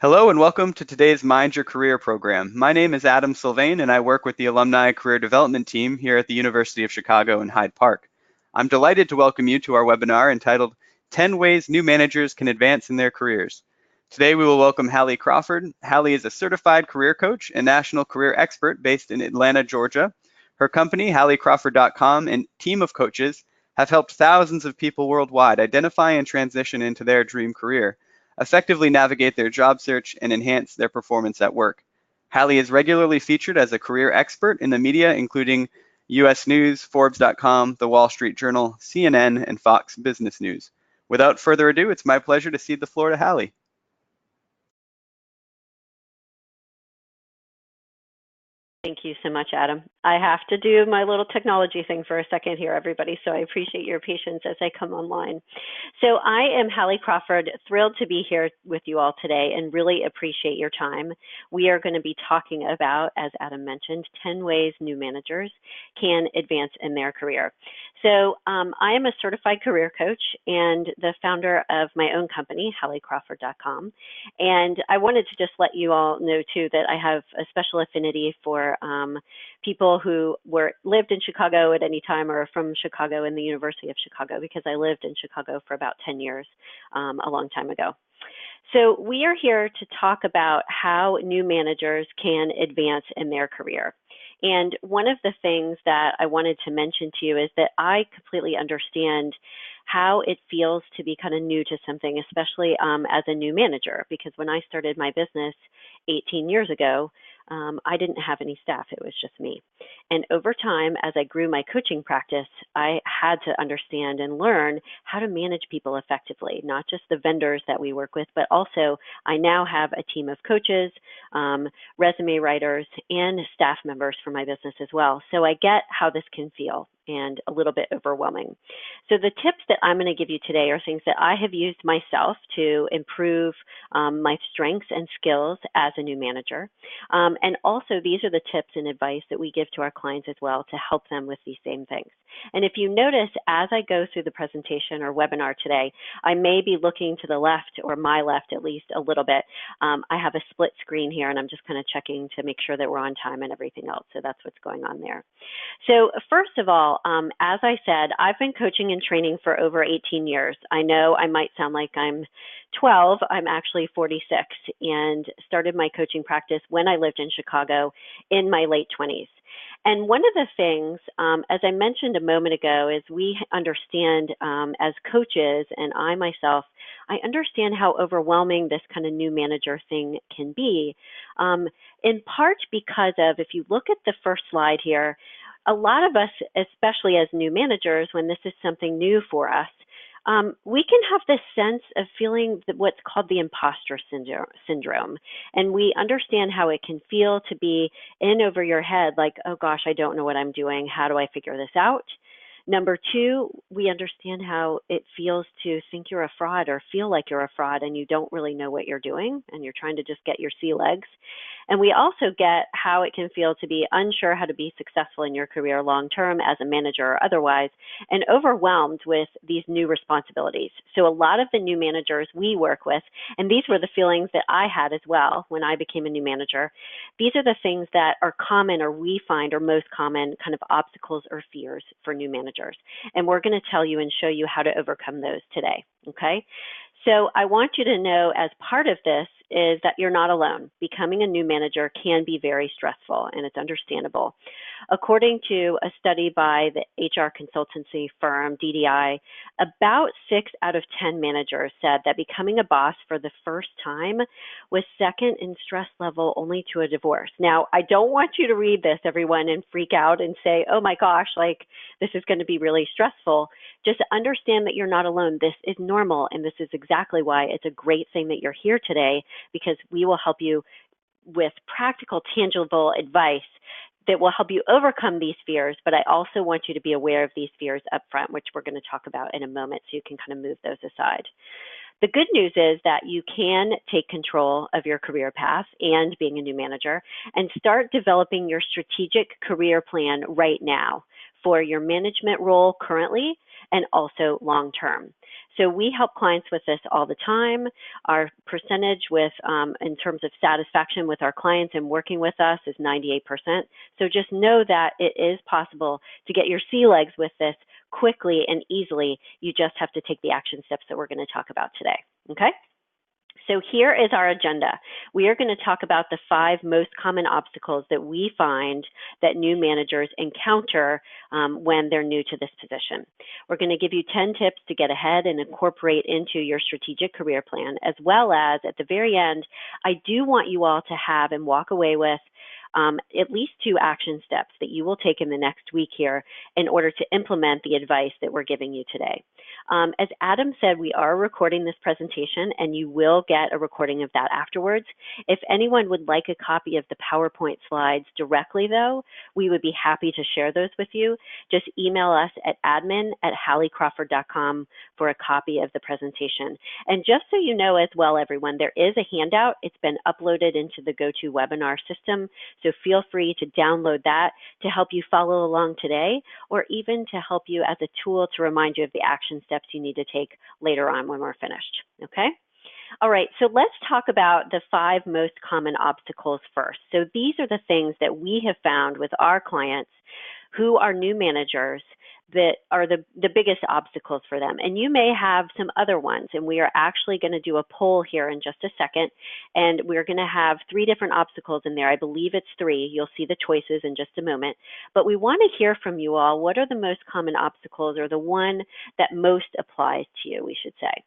Hello and welcome to today's Mind Your Career program. My name is Adam Sylvain and I work with the Alumni Career Development Team here at the University of Chicago in Hyde Park. I'm delighted to welcome you to our webinar entitled 10 Ways New Managers Can Advance in Their Careers. Today we will welcome Hallie Crawford. Hallie is a certified career coach and national career expert based in Atlanta, Georgia. Her company, HallieCrawford.com, and team of coaches have helped thousands of people worldwide identify and transition into their dream career, effectively navigate their job search, and enhance their performance at work. Hallie is regularly featured as a career expert in the media, including US News, Forbes.com, The Wall Street Journal, CNN, and Fox Business News. Without further ado, it's my pleasure to cede the floor to Hallie. Thank you so much, Adam. I have to do my little technology thing for a second here, everybody, so I appreciate your patience as I come online. So I am Hallie Crawford, thrilled to be here with you all today and really appreciate your time. We are going to be talking about, as Adam mentioned, 10 ways new managers can advance in their career. So I am a certified career coach and the founder of my own company, HallieCrawford.com. And I wanted to just let you all know, too, that I have a special affinity for people who lived in Chicago at any time or from Chicago and the University of Chicago, because I lived in Chicago for about 10 years a long time ago. So we are here to talk about how new managers can advance in their career. And one of the things that I wanted to mention to you is that I completely understand how it feels to be kind of new to something, especially as a new manager, because when I started my business 18 years ago, I didn't have any staff. It was just me. And over time, as I grew my coaching practice, I had to understand and learn how to manage people effectively, not just the vendors that we work with, but also I now have a team of coaches, resume writers, and staff members for my business as well. So I get how this can feel and a little bit overwhelming. So the tips that I'm going to give you today are things that I have used myself to improve my strengths and skills as a new manager. And also, these are the tips and advice that we give to our clients as well to help them with these same things. And if you notice, as I go through the presentation or webinar today, I may be looking to the left, or my left at least, a little bit. I have a split screen here, and I'm just kind of checking to make sure that we're on time and everything else. So that's what's going on there. So first of all, as I said, I've been coaching and training for over 18 years. I know I might sound like I'm 12. I'm actually 46 and started my coaching practice when I lived in Chicago in my late 20s. And one of the things, as I mentioned a moment ago, is we understand as coaches, and I myself, I understand how overwhelming this kind of new manager thing can be, in part because of, if you look at the first slide here, a lot of us, especially as new managers, when this is something new for us, we can have this sense of feeling what's called the impostor syndrome. And we understand how it can feel to be in over your head, like, oh gosh, I don't know what I'm doing. How do I figure this out? Number two, we understand how it feels to think you're a fraud or feel like you're a fraud and you don't really know what you're doing and you're trying to just get your sea legs. And we also get how it can feel to be unsure how to be successful in your career long term as a manager or otherwise, and overwhelmed with these new responsibilities. So a lot of the new managers we work with, and these were the feelings that I had as well when I became a new manager, these are the things that are common, or we find are most common kind of obstacles or fears for new managers. And we're going to tell you and show you how to overcome those today, okay? So I want you to know, as part of this, is that you're not alone. Becoming a new manager can be very stressful, and it's understandable. According to a study by the HR consultancy firm DDI, about 6 out of 10 managers said that becoming a boss for the first time was second in stress level only to a divorce. Now, I don't want you to read this, everyone, and freak out and say, oh my gosh, like this is going to be really stressful. Just understand that you're not alone. This is normal, and this is exactly why it's a great thing that you're here today, because we will help you with practical, tangible advice that will help you overcome these fears. But I also want you to be aware of these fears up front, which we're going to talk about in a moment, so you can kind of move those aside. The good news is that you can take control of your career path and being a new manager and start developing your strategic career plan right now for your management role currently and also long term. So we help clients with this all the time. Our percentage with, in terms of satisfaction with our clients and working with us is 98%. So just know that it is possible to get your sea legs with this quickly and easily. You just have to take the action steps that we're going to talk about today. Okay? So here is our agenda. We are going to talk about the 5 most common obstacles that we find that new managers encounter when they're new to this position. We're going to give you 10 tips to get ahead and incorporate into your strategic career plan, as well as at the very end, I do want you all to have and walk away with at least 2 action steps that you will take in the next week here in order to implement the advice that we're giving you today. As Adam said, we are recording this presentation and you will get a recording of that afterwards. If anyone would like a copy of the PowerPoint slides directly though, we would be happy to share those with you. Just email us at admin@halliecrawford.com for a copy of the presentation. And just so you know as well, everyone, there is a handout. It's been uploaded into the GoToWebinar system. So feel free to download that to help you follow along today, or even to help you as a tool to remind you of the action steps you need to take later on when we're finished, okay? All right, so let's talk about the 5 most common obstacles first. So these are the things that we have found with our clients who are new managers that are the biggest obstacles for them. And you may have some other ones, and we are actually going to do a poll here in just a second, and we're going to have 3 different obstacles in there. I believe it's 3. You'll see the choices in just a moment. But we want to hear from you all. What are the most common obstacles, or the one that most applies to you, we should say.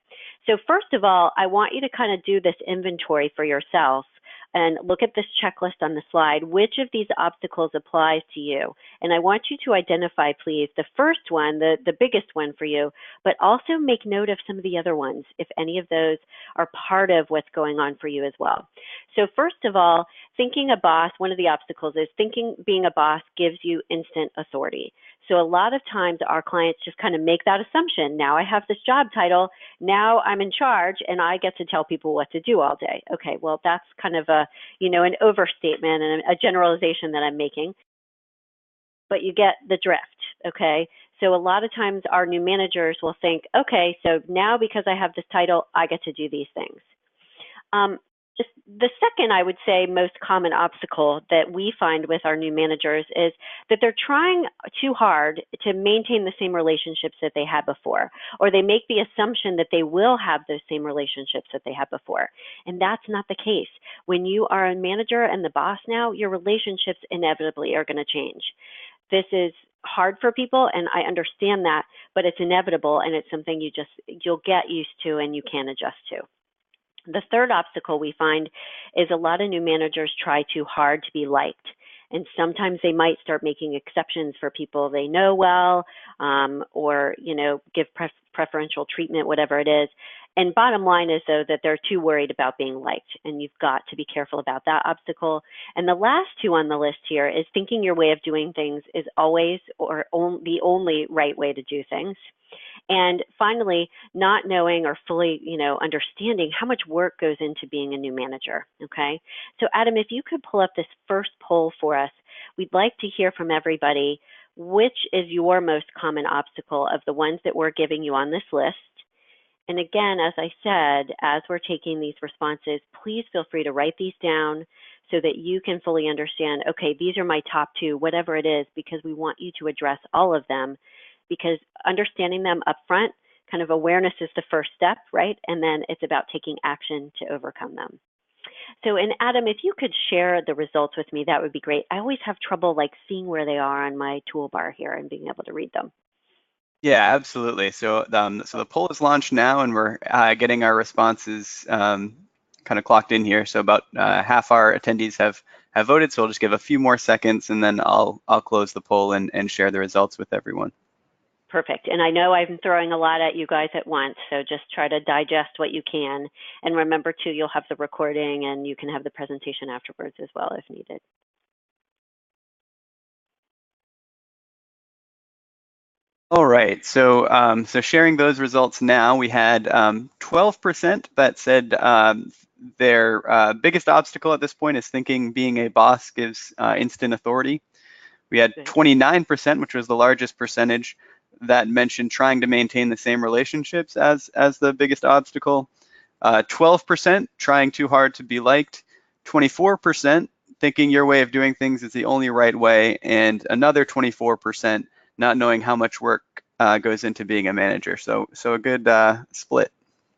So first of all, I want you to kind of do this inventory for yourself and look at this checklist on the slide. Which of these obstacles applies to you? And I want you to identify, please, the first one, the biggest one for you, but also make note of some of the other ones, if any of those are part of what's going on for you as well. So first of all, thinking a boss, one of the obstacles is thinking being a boss gives you instant authority. So a lot of times our clients just kind of make that assumption. Now I have this job title, now I'm in charge and I get to tell people what to do all day. Okay, well that's kind of a, an overstatement and a generalization that I'm making, but you get the drift, okay? So a lot of times our new managers will think, okay, so now because I have this title, I get to do these things. The second, I would say, most common obstacle that we find with our new managers is that they're trying too hard to maintain the same relationships that they had before, or they make the assumption that they will have those same relationships that they had before. And that's not the case. When you are a manager and the boss now, your relationships inevitably are going to change. This is hard for people, and I understand that, but it's inevitable, and it's something you'll get used to and you can adjust to. The third obstacle we find is a lot of new managers try too hard to be liked. And sometimes they might start making exceptions for people they know well, or, give preferential treatment, whatever it is. And bottom line is, though, that they're too worried about being liked, and you've got to be careful about that obstacle. And the last 2 on the list here is thinking your way of doing things is always or the only right way to do things. And finally, not knowing or fully, understanding how much work goes into being a new manager, okay? So Adam, if you could pull up this first poll for us, we'd like to hear from everybody, which is your most common obstacle of the ones that we're giving you on this list? And again, as I said, as we're taking these responses, please feel free to write these down so that you can fully understand, okay, these are my top 2, whatever it is, because we want you to address all of them, because understanding them up front, kind of awareness is the first step, right? And then it's about taking action to overcome them. So, and Adam, if you could share the results with me, that would be great. I always have trouble seeing where they are on my toolbar here and being able to read them. Yeah, absolutely. So the poll is launched now, and we're getting our responses kind of clocked in here. So about half our attendees have voted. So I'll just give a few more seconds, and then I'll close the poll and share the results with everyone. Perfect. And I know I'm throwing a lot at you guys at once, so just try to digest what you can. And remember, too, you'll have the recording and you can have the presentation afterwards as well if needed. All right, so sharing those results now, we had 12% that said their biggest obstacle at this point is thinking being a boss gives instant authority. We had 29%, which was the largest percentage, that mentioned trying to maintain the same relationships as the biggest obstacle. 12% trying too hard to be liked. 24% thinking your way of doing things is the only right way, and another 24% not knowing how much work goes into being a manager. So a good split.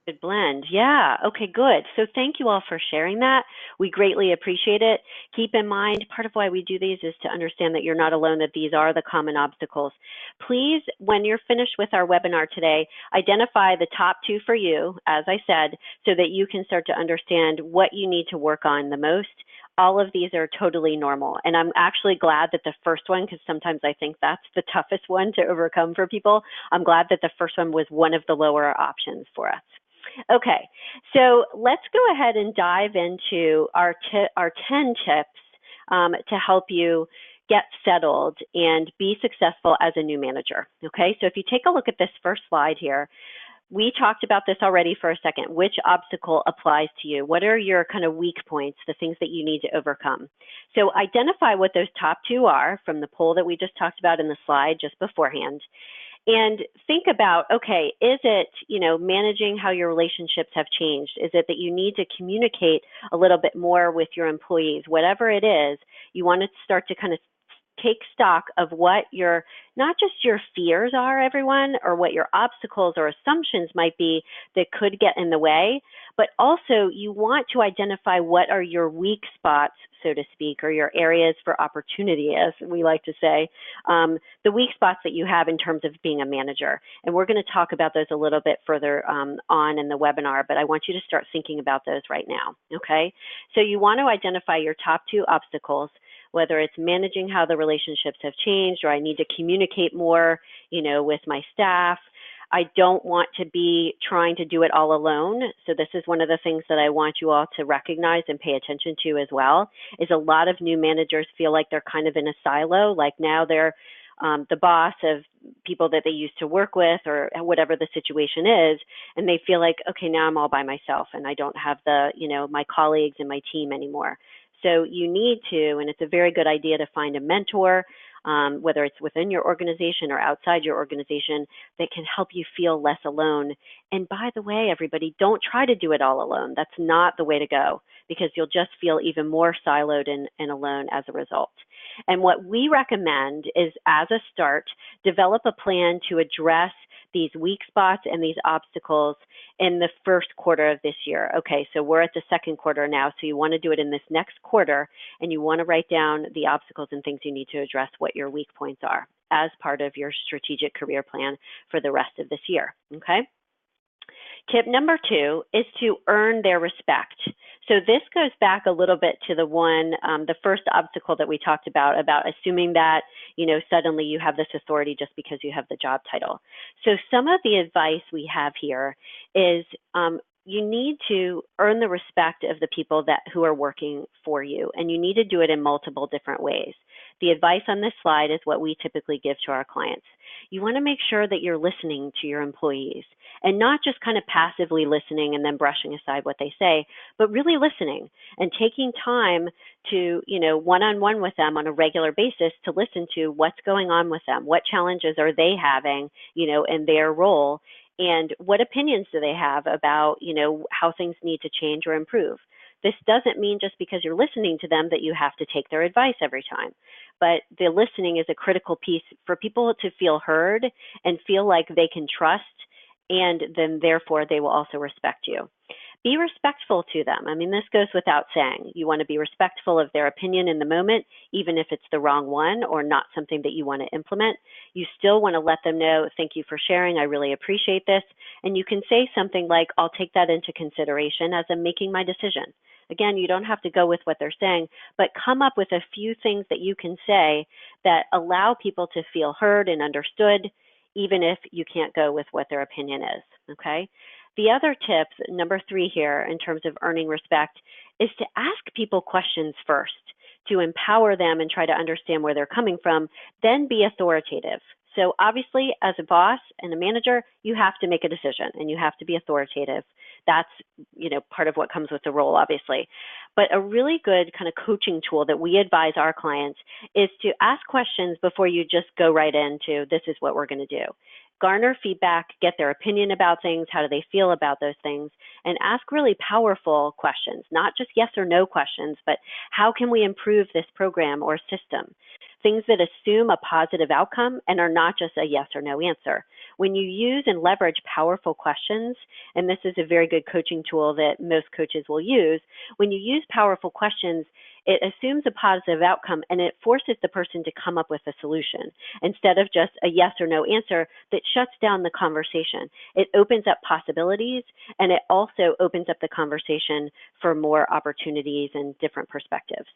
Good blend. Yeah. Okay, good. So thank you all for sharing that. We greatly appreciate it. Keep in mind, part of why we do these is to understand that you're not alone, that these are the common obstacles. Please, when you're finished with our webinar today, identify the top 2 for you, as I said, so that you can start to understand what you need to work on the most. All of these are totally normal. And I'm actually glad that the first one, because sometimes I think that's the toughest one to overcome for people. I'm glad that the first one was one of the lower options for us. Okay, so let's go ahead and dive into our 10 tips to help you get settled and be successful as a new manager. Okay, so if you take a look at this first slide here, we talked about this already for a second. Which obstacle applies to you? What are your kind of weak points, the things that you need to overcome? So identify what those top 2 are from the poll that we just talked about in the slide just beforehand. And think about, okay, is it, managing how your relationships have changed? Is it that you need to communicate a little bit more with your employees? Whatever it is, you want to start to kind of take stock of what your, not just your fears are, everyone, or what your obstacles or assumptions might be that could get in the way, but also you want to identify what are your weak spots, so to speak, or your areas for opportunity, as we like to say, the weak spots that you have in terms of being a manager. And we're going to talk about those a little bit further on in the webinar, but I want you to start thinking about those right now, okay? So you want to identify your top 2 obstacles, whether it's managing how the relationships have changed, or I need to communicate more, with my staff. I don't want to be trying to do it all alone. So this is one of the things that I want you all to recognize and pay attention to as well, is a lot of new managers feel like they're kind of in a silo, like now they're the boss of people that they used to work with or whatever the situation is, and they feel like, okay, now I'm all by myself and I don't have the, my colleagues and my team anymore. So you need to, and it's a very good idea to find a mentor, whether it's within your organization or outside your organization, that can help you feel less alone. And by the way, everybody, don't try to do it all alone. That's not the way to go, because you'll just feel even more siloed and alone as a result. And what we recommend is, as a start, develop a plan to address these weak spots and these obstacles in the first quarter of this year. Okay, so we're at the second quarter now, so you want to do it in this next quarter, and you want to write down the obstacles and things you need to address, what your weak points are, as part of your strategic career plan for the rest of this year, okay? Tip number 2 is to earn their respect. So this goes back a little bit to the first obstacle that we talked about assuming that, suddenly you have this authority just because you have the job title. So some of the advice we have here is you need to earn the respect of the people who are working for you, and you need to do it in multiple different ways. The advice on this slide is what we typically give to our clients. You want to make sure that you're listening to your employees, and not just kind of passively listening and then brushing aside what they say, but really listening and taking time to, one-on-one with them on a regular basis to listen to what's going on with them, what challenges are they having, in their role, and what opinions do they have about, how things need to change or improve. This doesn't mean just because you're listening to them that you have to take their advice every time, but the listening is a critical piece for people to feel heard and feel like they can trust, and then therefore they will also respect you. Be respectful to them. I mean, this goes without saying. You want to be respectful of their opinion in the moment, even if it's the wrong one or not something that you want to implement. You still want to let them know, thank you for sharing, I really appreciate this. And you can say something like, I'll take that into consideration as I'm making my decision. Again, you don't have to go with what they're saying, but come up with a few things that you can say that allow people to feel heard and understood, even if you can't go with what their opinion is, okay? The other tip, number 3 here, in terms of earning respect, is to ask people questions first, to empower them and try to understand where they're coming from, then be authoritative. So obviously, as a boss and a manager, you have to make a decision and you have to be authoritative. that's, part of what comes with the role, obviously. But a really good kind of coaching tool that we advise our clients is to ask questions before you just go right into, this is what we're going to do. Garner feedback, get their opinion about things, how do they feel about those things, and ask really powerful questions, not just yes or no questions, but how can we improve this program or system? Things that assume a positive outcome and are not just a yes or no answer. When you use and leverage powerful questions, and this is a very good coaching tool that most coaches will use, when you use powerful questions, it assumes a positive outcome and it forces the person to come up with a solution instead of just a yes or no answer that shuts down the conversation. It opens up possibilities and it also opens up the conversation for more opportunities and different perspectives.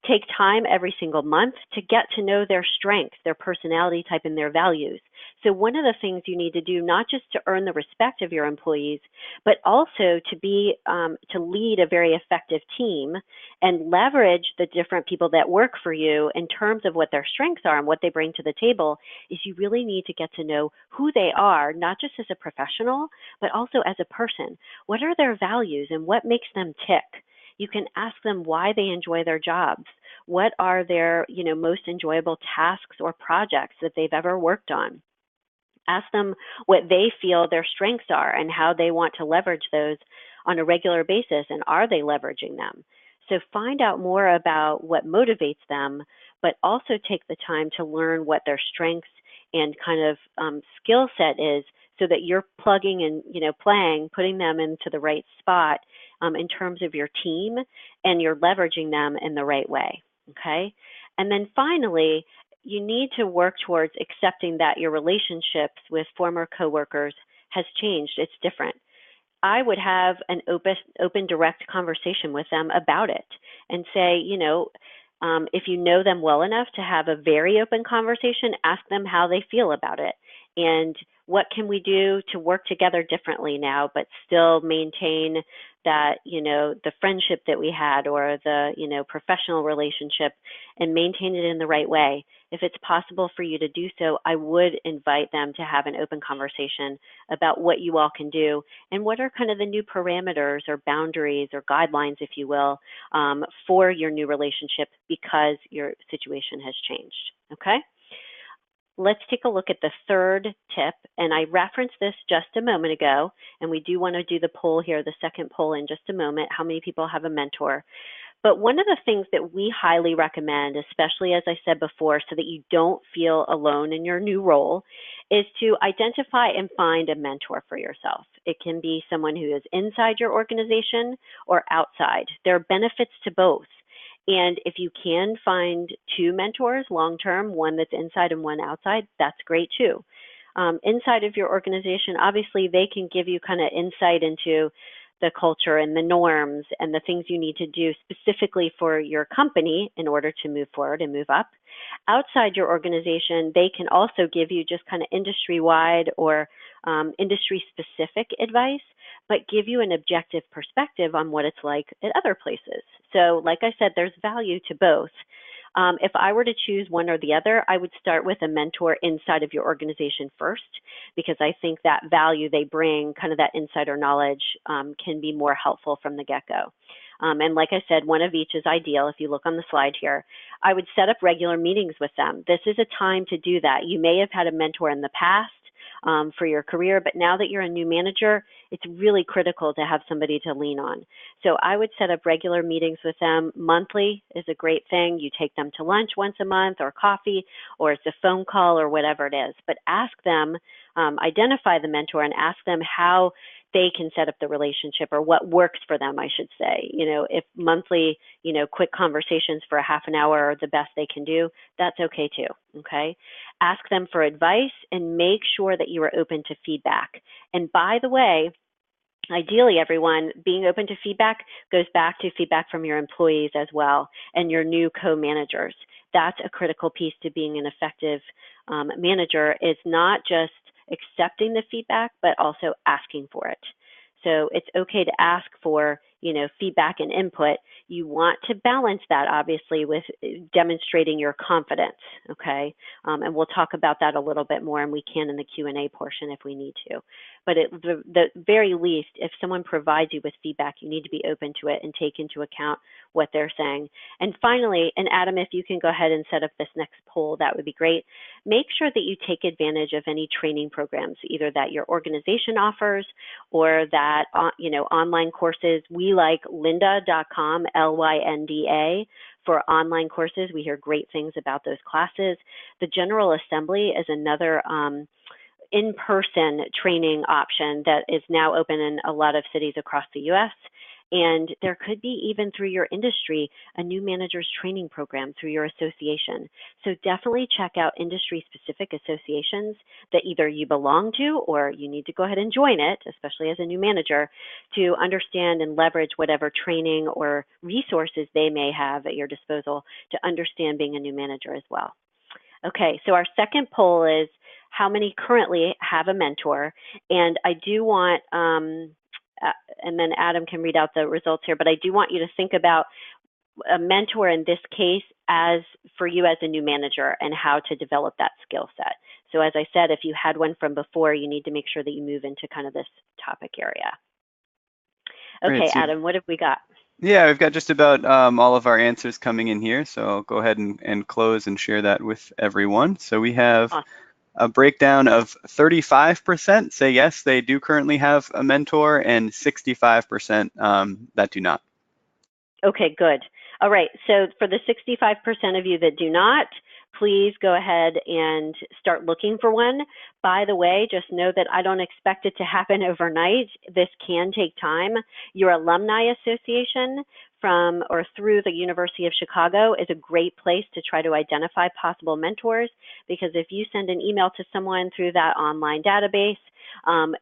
Take time every single month to get to know their strengths, their personality type, and their values. So one of the things you need to do, not just to earn the respect of your employees, but also to lead a very effective team and leverage the different people that work for you in terms of what their strengths are and what they bring to the table, is you really need to get to know who they are, not just as a professional, but also as a person. What are their values and what makes them tick? You can ask them why they enjoy their jobs. What are their, most enjoyable tasks or projects that they've ever worked on? Ask them what they feel their strengths are and how they want to leverage those on a regular basis, and are they leveraging them? So find out more about what motivates them, but also take the time to learn what their strengths and kind of skill set is, so that you're plugging and, putting them into the right spot in terms of your team, and you're leveraging them in the right way, okay? And then finally, you need to work towards accepting that your relationships with former coworkers has changed. It's different. I would have an open, direct conversation with them about it and say, if you know them well enough to have a very open conversation, ask them how they feel about it. And what can we do to work together differently now, but still maintain that, the friendship that we had, or the, professional relationship, and maintain it in the right way. If it's possible for you to do so, I would invite them to have an open conversation about what you all can do and what are kind of the new parameters or boundaries or guidelines, if you will, for your new relationship, because your situation has changed, okay? Let's take a look at the third tip, and I referenced this just a moment ago, and we do want to do the poll here, the second poll, in just a moment, how many people have a mentor. But one of the things that we highly recommend, especially as I said before, so that you don't feel alone in your new role, is to identify and find a mentor for yourself. It can be someone who is inside your organization or outside. There are benefits to both. And if you can find two mentors long-term, one that's inside and one outside, that's great too. Inside of your organization, obviously they can give you kind of insight into the culture and the norms and the things you need to do specifically for your company in order to move forward and move up. Outside your organization, they can also give you just kind of industry-wide or industry-specific advice, but give you an objective perspective on what it's like at other places. So like I said, there's value to both. If I were to choose one or the other, I would start with a mentor inside of your organization first, because I think that value they bring, kind of that insider knowledge, can be more helpful from the get-go. And like I said, one of each is ideal. If you look on the slide here, I would set up regular meetings with them. This is a time to do that. You may have had a mentor in the past for your career, but now that you're a new manager, it's really critical to have somebody to lean on. So I would set up regular meetings with them. Monthly is a great thing. You take them to lunch once a month, or coffee, or it's a phone call, or whatever it is. But ask them, identify the mentor, and ask them how they can set up the relationship, or what works for them, I should say. If monthly, quick conversations for a half an hour are the best they can do, that's okay too, okay? Ask them for advice and make sure that you are open to feedback. And by the way, ideally, everyone, being open to feedback goes back to feedback from your employees as well and your new co-managers. That's a critical piece to being an effective manager, is not just accepting the feedback, but also asking for it. So it's okay to ask for, feedback and input. You want to balance that, obviously, with demonstrating your confidence, okay? And we'll talk about that a little bit more, and we can in the Q&A portion if we need to. but at the very least, if someone provides you with feedback, you need to be open to it and take into account what they're saying. And finally, and Adam, if you can go ahead and set up this next poll, that would be great. Make sure that you take advantage of any training programs, either that your organization offers or that, online courses. We like lynda.com, Lynda, for online courses. We hear great things about those classes. The General Assembly is another in-person training option that is now open in a lot of cities across the U.S. And there could be, even through your industry, a new manager's training program through your association. So definitely check out industry-specific associations that either you belong to or you need to go ahead and join it, especially as a new manager, to understand and leverage whatever training or resources they may have at your disposal to understand being a new manager as well. Okay, so our second poll is how many currently have a mentor? And I do want, and then Adam can read out the results here, but I do want you to think about a mentor in this case as for you as a new manager and how to develop that skill set. So as I said, if you had one from before, you need to make sure that you move into kind of this topic area. Okay, Great. So, Adam, what have we got? yeah, we've got just about all of our answers coming in here. So I'll go ahead and close and share that with everyone. So we have Awesome. a breakdown of 35% say yes, they do currently have a mentor, and 65% that do not. Okay, good. All right, so for the 65% of you that do not, please go ahead and start looking for one. By the way, just know that I don't expect it to happen overnight. This can take time. Your alumni association from or through the University of Chicago is a great place to try to identify possible mentors, because if you send an email to someone through that online database,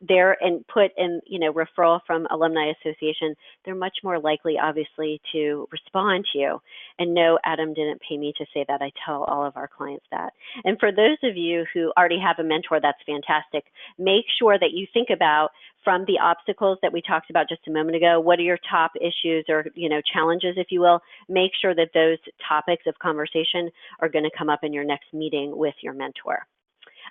their input and referral from alumni association, they're much more likely, obviously, to respond to you. And no, Adam didn't pay me to say that. I tell all of our clients that. And for those of you who already have a mentor, that's fantastic. Make sure that you think about, from the obstacles that we talked about just a moment ago, what are your top issues or challenges, if you will. Make sure that those topics of conversation are going to come up in your next meeting with your mentor.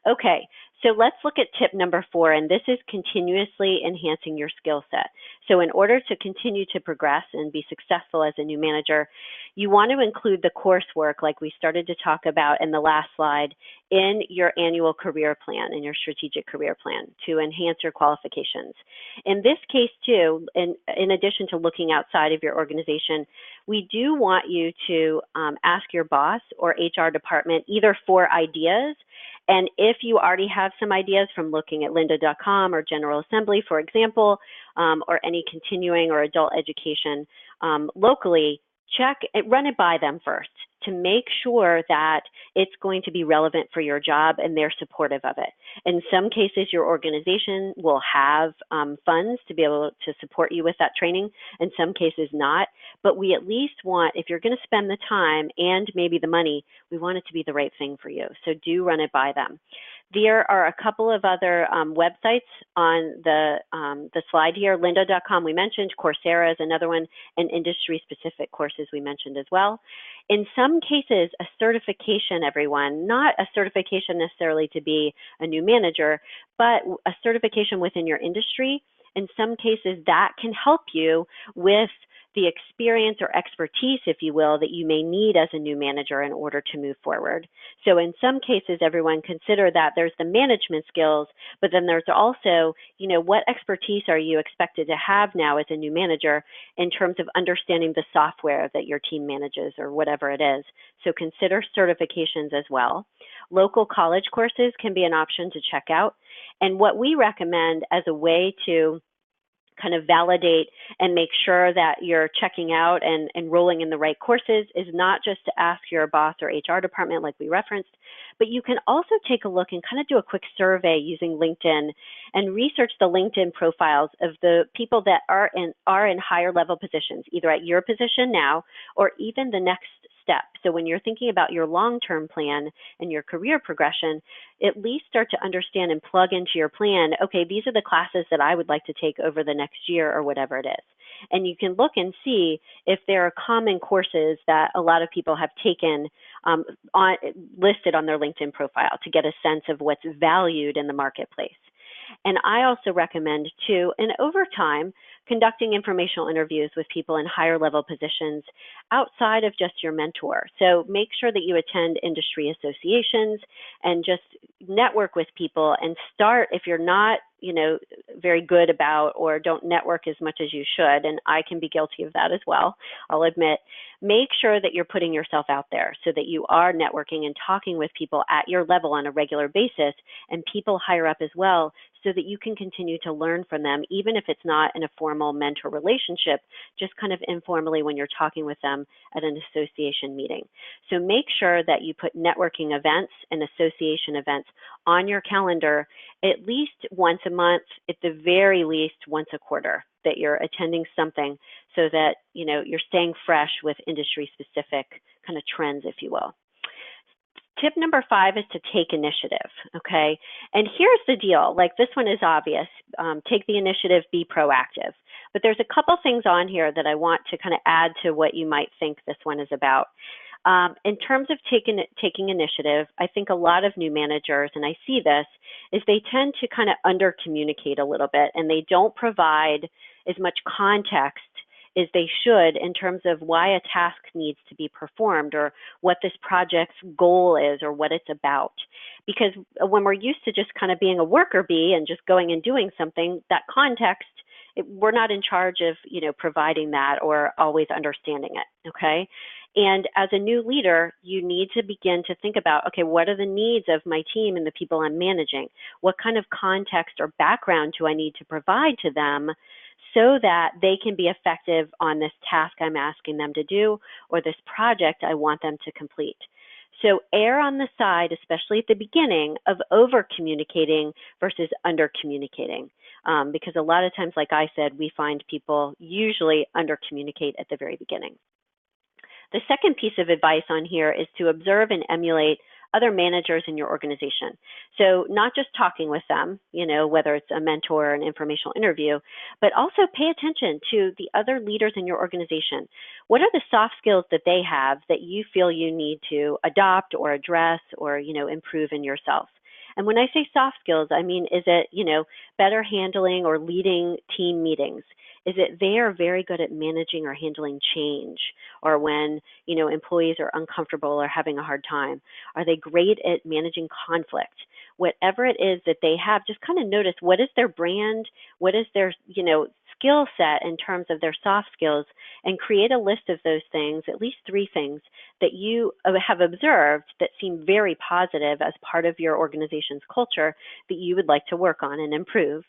Okay, so let's look at tip number 4, and this is continuously enhancing your skill set. So in order to continue to progress and be successful as a new manager, you want to include the coursework, like we started to talk about in the last slide, in your annual career plan, in your strategic career plan, to enhance your qualifications. In this case too, in addition to looking outside of your organization, we do want you to ask your boss or HR department either for ideas, and if you already have some ideas from looking at lynda.com or General Assembly, for example, or any continuing or adult education locally, run it by them first to make sure that it's going to be relevant for your job and they're supportive of it. In some cases, your organization will have funds to be able to support you with that training. In some cases, not. But we at least want, if you're going to spend the time and maybe the money, we want it to be the right thing for you. So do run it by them. There are a couple of other websites on the slide here. Lynda.com we mentioned, Coursera is another one, and industry-specific courses we mentioned as well. In some cases, a certification, everyone, not a certification necessarily to be a new manager, but a certification within your industry. In some cases, that can help you with the experience or expertise, if you will, that you may need as a new manager in order to move forward. So in some cases, everyone consider that there's the management skills, but then there's also, what expertise are you expected to have now as a new manager in terms of understanding the software that your team manages or whatever it is. So consider certifications as well. Local college courses can be an option to check out. And what we recommend as a way to kind of validate and make sure that you're checking out and enrolling in the right courses is not just to ask your boss or HR department like we referenced, but you can also take a look and kind of do a quick survey using LinkedIn and research the LinkedIn profiles of the people that are in higher level positions, either at your position now or even the next step. So when you're thinking about your long-term plan and your career progression, at least start to understand and plug into your plan, okay, these are the classes that I would like to take over the next year or whatever it is. And you can look and see if there are common courses that a lot of people have taken listed on their LinkedIn profile to get a sense of what's valued in the marketplace. And I also recommend too, and over time, conducting informational interviews with people in higher level positions outside of just your mentor. So make sure that you attend industry associations and just network with people and start, if you're not, very good about or don't network as much as you should, and I can be guilty of that as well, I'll admit, make sure that you're putting yourself out there so that you are networking and talking with people at your level on a regular basis and people higher up as well, so that you can continue to learn from them, even if it's not in a formal mentor relationship, just kind of informally when you're talking with them at an association meeting. So make sure that you put networking events and association events on your calendar at least once a month, at the very least once a quarter, that you're attending something so that you're staying fresh with industry specific kind of trends, if you will. Tip number 5 is to take initiative, okay? And here's the deal, like this one is obvious, take the initiative, be proactive. But there's a couple things on here that I want to kind of add to what you might think this one is about. In terms of taking initiative, I think a lot of new managers, and I see this, is they tend to kind of under-communicate a little bit, and they don't provide as much context as they should in terms of why a task needs to be performed or what this project's goal is or what it's about. Because when we're used to just kind of being a worker bee and just going and doing something, that context, we're not in charge of, providing that or always understanding it, okay? And as a new leader, you need to begin to think about, okay, what are the needs of my team and the people I'm managing? What kind of context or background do I need to provide to them so that they can be effective on this task I'm asking them to do or this project I want them to complete? So err on the side, especially at the beginning, of over-communicating versus under-communicating. Because a lot of times, like I said, we find people usually under-communicate at the very beginning. The second piece of advice on here is to observe and emulate other managers in your organization. So not just talking with them, whether it's a mentor or an informational interview, but also pay attention to the other leaders in your organization. What are the soft skills that they have that you feel you need to adopt or address or, improve in yourself? And when I say soft skills, I mean, is it, better handling or leading team meetings? Is it they are very good at managing or handling change, or when, employees are uncomfortable or having a hard time? Are they great at managing conflict? Whatever it is that they have, just kind of notice what is their brand, what is their, skill set in terms of their soft skills, and create a list of those things, at least 3 things that you have observed that seem very positive as part of your organization's culture that you would like to work on and improve.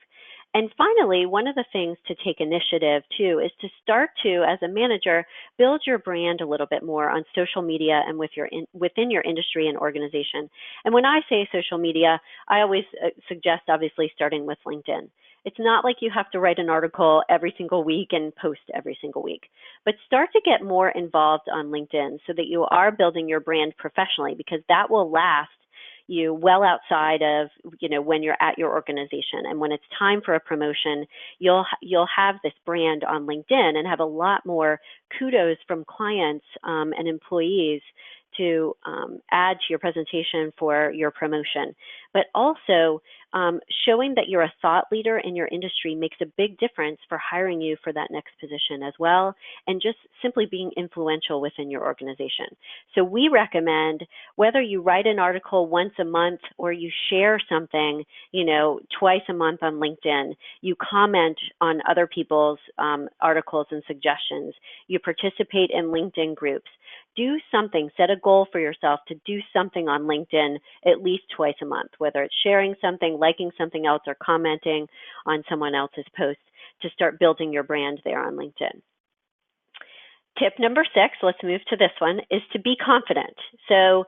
And finally, one of the things to take initiative too is to start to, as a manager, build your brand a little bit more on social media and within your industry and organization. And when I say social media, I always suggest obviously starting with LinkedIn. It's not like you have to write an article every single week and post every single week, but start to get more involved on LinkedIn so that you are building your brand professionally, because that will last you well outside of, when you're at your organization. And when it's time for a promotion, you'll have this brand on LinkedIn and have a lot more kudos from clients and employees to add to your presentation for your promotion. But also showing that you're a thought leader in your industry makes a big difference for hiring you for that next position as well, and just simply being influential within your organization. So we recommend, whether you write an article once a month or you share something, twice a month on LinkedIn, you comment on other people's articles and suggestions, you participate in LinkedIn groups, do something, set a goal for yourself to do something on LinkedIn at least twice a month, whether it's sharing something, liking something else, or commenting on someone else's post, to start building your brand there on LinkedIn. Tip number 6, let's move to this one, is to be confident. So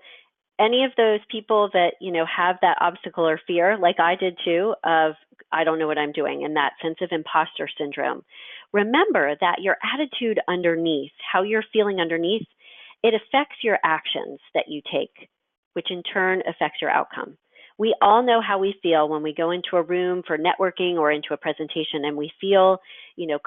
any of those people that, have that obstacle or fear, like I did too, of I don't know what I'm doing, and that sense of imposter syndrome, remember that your attitude underneath, how you're feeling underneath, it affects your actions that you take, which in turn affects your outcome. We all know how we feel when we go into a room for networking or into a presentation and we feel,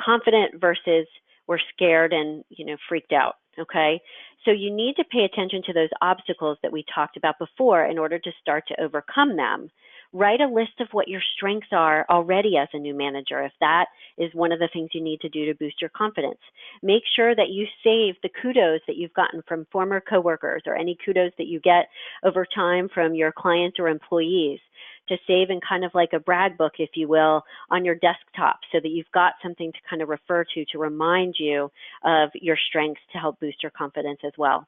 confident versus we're scared and, freaked out, okay? So you need to pay attention to those obstacles that we talked about before in order to start to overcome them, Write a list of what your strengths are already as a new manager, if that is one of the things you need to do to boost your confidence. Make sure that you save the kudos that you've gotten from former coworkers or any kudos that you get over time from your clients or employees, to save in kind of like a brag book, if you will, on your desktop, so that you've got something to kind of refer to remind you of your strengths to help boost your confidence as well.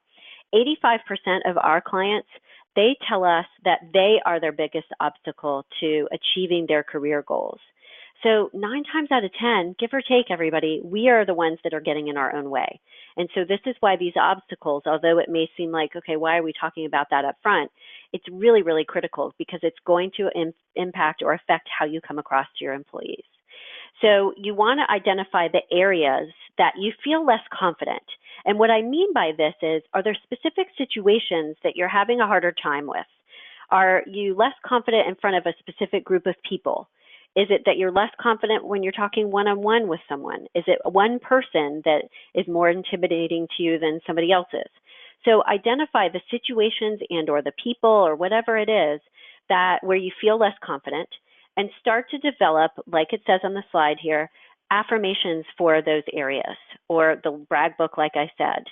85% of our clients, they tell us that they are their biggest obstacle to achieving their career goals. So 9 times out of 10, give or take everybody, we are the ones that are getting in our own way. And so this is why these obstacles, although it may seem like, okay, why are we talking about that up front? It's really, really critical because it's going to impact or affect how you come across to your employees. So you want to identify the areas that you feel less confident. And what I mean by this is, are there specific situations that you're having a harder time with? Are you less confident in front of a specific group of people? Is it that you're less confident when you're talking one-on-one with someone? Is it one person that is more intimidating to you than somebody else's? So identify the situations and or the people or whatever it is that where you feel less confident, and start to develop, like it says on the slide here, affirmations for those areas, or the brag book, like I said,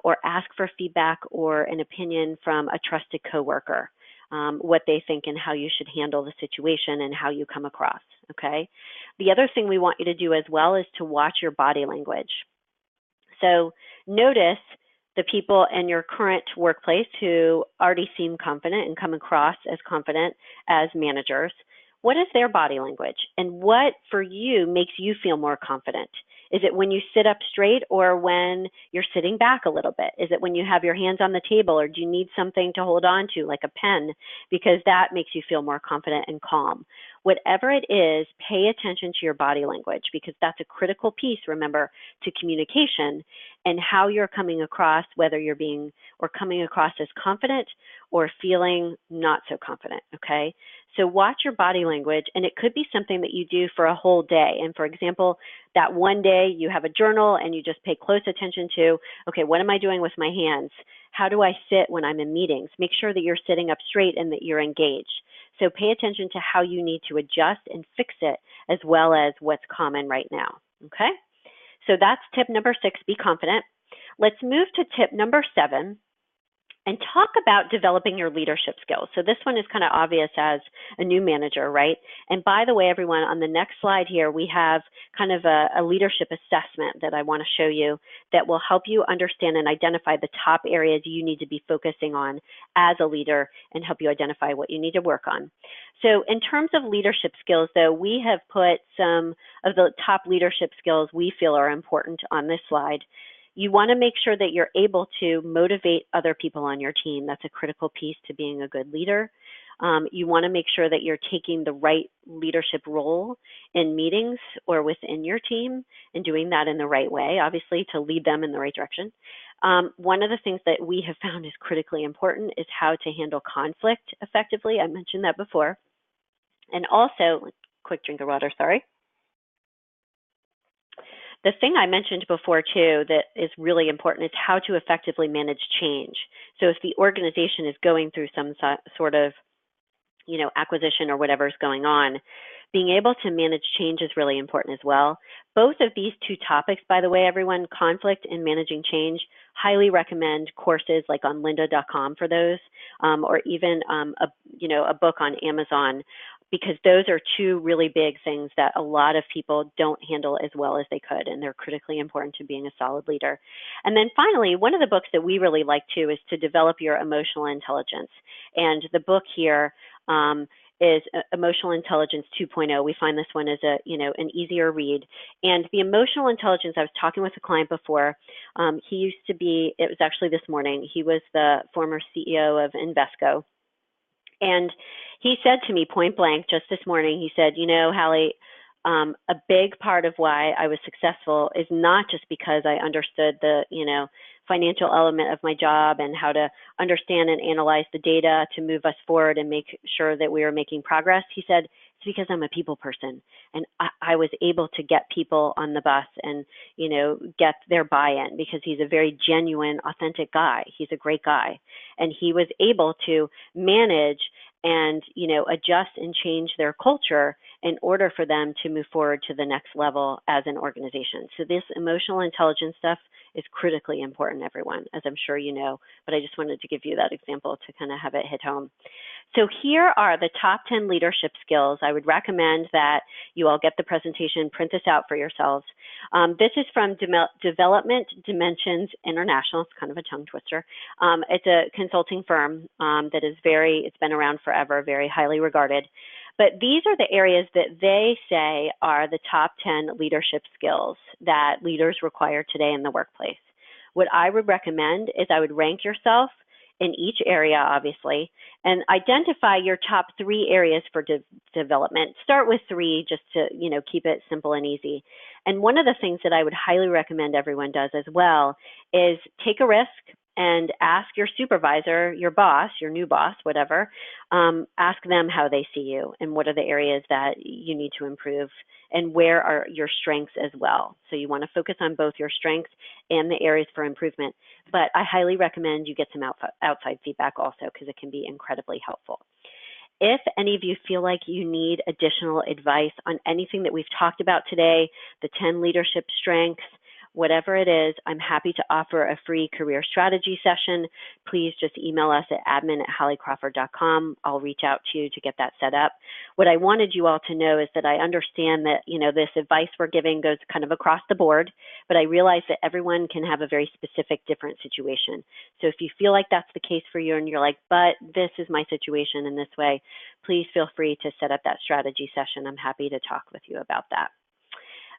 or ask for feedback or an opinion from a trusted coworker, what they think and how you should handle the situation and how you come across, okay? The other thing we want you to do as well is to watch your body language. So notice the people in your current workplace who already seem confident and come across as confident as managers. What is their body language? And what for you makes you feel more confident? Is it when you sit up straight or when you're sitting back a little bit? Is it when you have your hands on the table, or do you need something to hold on to like a pen, because that makes you feel more confident and calm? Whatever it is, pay attention to your body language, because that's a critical piece, remember, to communication and how you're coming across, whether you're being or coming across as confident or feeling not so confident, okay? So watch your body language, and it could be something that you do for a whole day. And for example, that one day you have a journal and you just pay close attention to, okay, what am I doing with my hands? How do I sit when I'm in meetings? Make sure that you're sitting up straight and that you're engaged. So pay attention to how you need to adjust and fix it, as well as what's common right now, okay? So that's tip number 6, be confident. Let's move to tip number 7, and talk about developing your leadership skills. So this one is kind of obvious as a new manager, right? And by the way, everyone, on the next slide here, we have kind of a leadership assessment that I want to show you that will help you understand and identify the top areas you need to be focusing on as a leader and help you identify what you need to work on. So in terms of leadership skills, though, we have put some of the top leadership skills we feel are important on this slide. You want to make sure that you're able to motivate other people on your team. That's a critical piece to being a good leader. You want to make sure that you're taking the right leadership role in meetings or within your team and doing that in the right way, obviously, to lead them in the right direction. One of the things that we have found is critically important is how to handle conflict effectively. I mentioned that before. And also, quick drink of water, sorry. The thing I mentioned before, too, that is really important is how to effectively manage change. So if the organization is going through some sort of, acquisition or whatever is going on, being able to manage change is really important as well. Both of these two topics, by the way, everyone, conflict and managing change, highly recommend courses like on lynda.com for those, or even a book on Amazon, because those are two really big things that a lot of people don't handle as well as they could, and they're critically important to being a solid leader. And then finally, one of the books that we really like too is to develop your emotional intelligence. And the book here is Emotional Intelligence 2.0. We find this one as an easier read. And the emotional intelligence, I was talking with a client before. He used to be, it was actually this morning, he was the former CEO of Invesco. And he said to me point blank just this morning, he said, Hallie, a big part of why I was successful is not just because I understood the, financial element of my job and how to understand and analyze the data to move us forward and make sure that we were making progress. He said, it's because I'm a people person, and I was able to get people on the bus and, get their buy-in, because he's a very genuine, authentic guy. He's a great guy. And he was able to manage and, adjust and change their culture in order for them to move forward to the next level as an organization. So this emotional intelligence stuff is critically important, everyone, as I'm sure you know, but I just wanted to give you that example to kind of have it hit home. So here are the top 10 leadership skills. I would recommend that you all get the presentation, print this out for yourselves. This is from Development Dimensions International. It's kind of a tongue twister. It's a consulting firm that is it's been around forever, very highly regarded. But these are the areas that they say are the top 10 leadership skills that leaders require today in the workplace. What I would recommend is I would rank yourself in each area, obviously, and identify your top 3 areas for development. Start with 3 just to, keep it simple and easy. And one of the things that I would highly recommend everyone does as well is take a risk and ask your supervisor, your boss, your new boss, whatever, ask them how they see you and what are the areas that you need to improve and where are your strengths as well. So you want to focus on both your strengths and the areas for improvement. But I highly recommend you get some outside feedback also because it can be incredibly helpful. If any of you feel like you need additional advice on anything that we've talked about today, the 10 leadership strengths, whatever it is, I'm happy to offer a free career strategy session. Please just email us at admin@halliecrawford.com. I'll reach out to you to get that set up. What I wanted you all to know is that I understand that, this advice we're giving goes kind of across the board, but I realize that everyone can have a very specific, different situation. So if you feel like that's the case for you and you're like, but this is my situation in this way, please feel free to set up that strategy session. I'm happy to talk with you about that.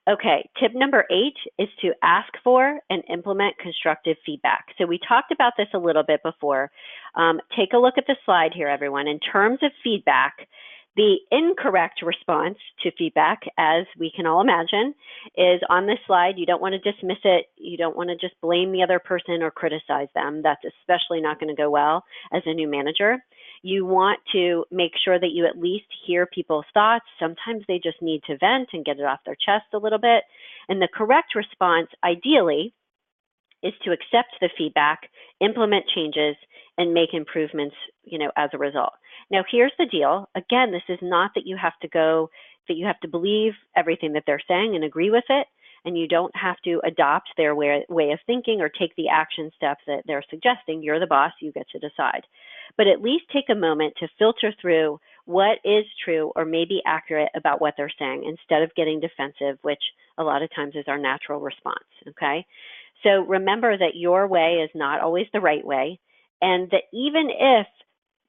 Okay, tip number 8 is to ask for and implement constructive feedback. So we talked about this a little bit before. Take a look at the slide here, everyone. In terms of feedback, the incorrect response to feedback, as we can all imagine, is on this slide. You don't want to dismiss it. You don't want to just blame the other person or criticize them. That's especially not going to go well as a new manager. You want to make sure that you at least hear people's thoughts. Sometimes they just need to vent and get it off their chest a little bit. And the correct response, ideally, is to accept the feedback, implement changes, and make improvements, as a result. Now, here's the deal. Again, this is not that you have to believe everything that they're saying and agree with it, and you don't have to adopt their way of thinking or take the action steps that they're suggesting. You're the boss, you get to decide. But at least take a moment to filter through what is true or maybe accurate about what they're saying instead of getting defensive, which a lot of times is our natural response, okay? So remember that your way is not always the right way, and that even if,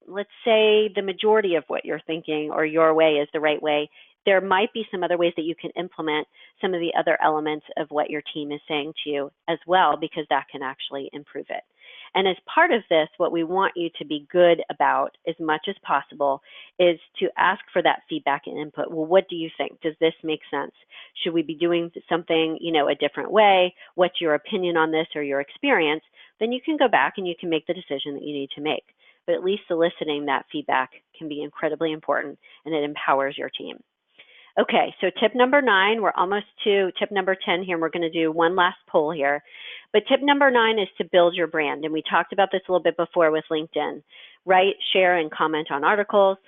let's say, the majority of what you're thinking or your way is the right way, there might be some other ways that you can implement some of the other elements of what your team is saying to you as well, because that can actually improve it. And as part of this, what we want you to be good about as much as possible is to ask for that feedback and input. Well, what do you think? Does this make sense? Should we be doing something, a different way? What's your opinion on this or your experience? Then you can go back and you can make the decision that you need to make. But at least soliciting that feedback can be incredibly important, and it empowers your team. Okay, so tip number 9, we're almost to tip number 10 here, and we're going to do one last poll here. But tip number 9 is to build your brand, and we talked about this a little bit before with LinkedIn. Write, share, and comment on articles.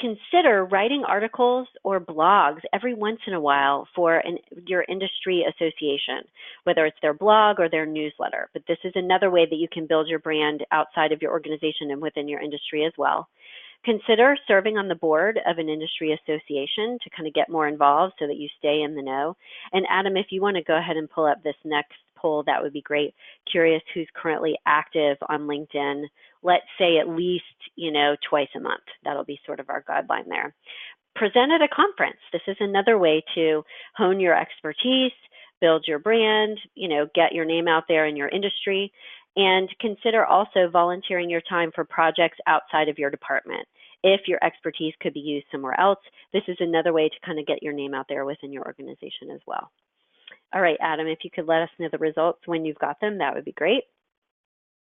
Consider writing articles or blogs every once in a while for your industry association, whether it's their blog or their newsletter. But this is another way that you can build your brand outside of your organization and within your industry as well. Consider serving on the board of an industry association to kind of get more involved so that you stay in the know. And Adam, if you want to go ahead and pull up this next poll, that would be great. Curious who's currently active on LinkedIn, let's say at least, twice a month. That'll be sort of our guideline there. Present at a conference. This is another way to hone your expertise, build your brand, get your name out there in your industry. And consider also volunteering your time for projects outside of your department. If your expertise could be used somewhere else, this is another way to kind of get your name out there within your organization as well. All right, Adam, if you could let us know the results when you've got them, that would be great.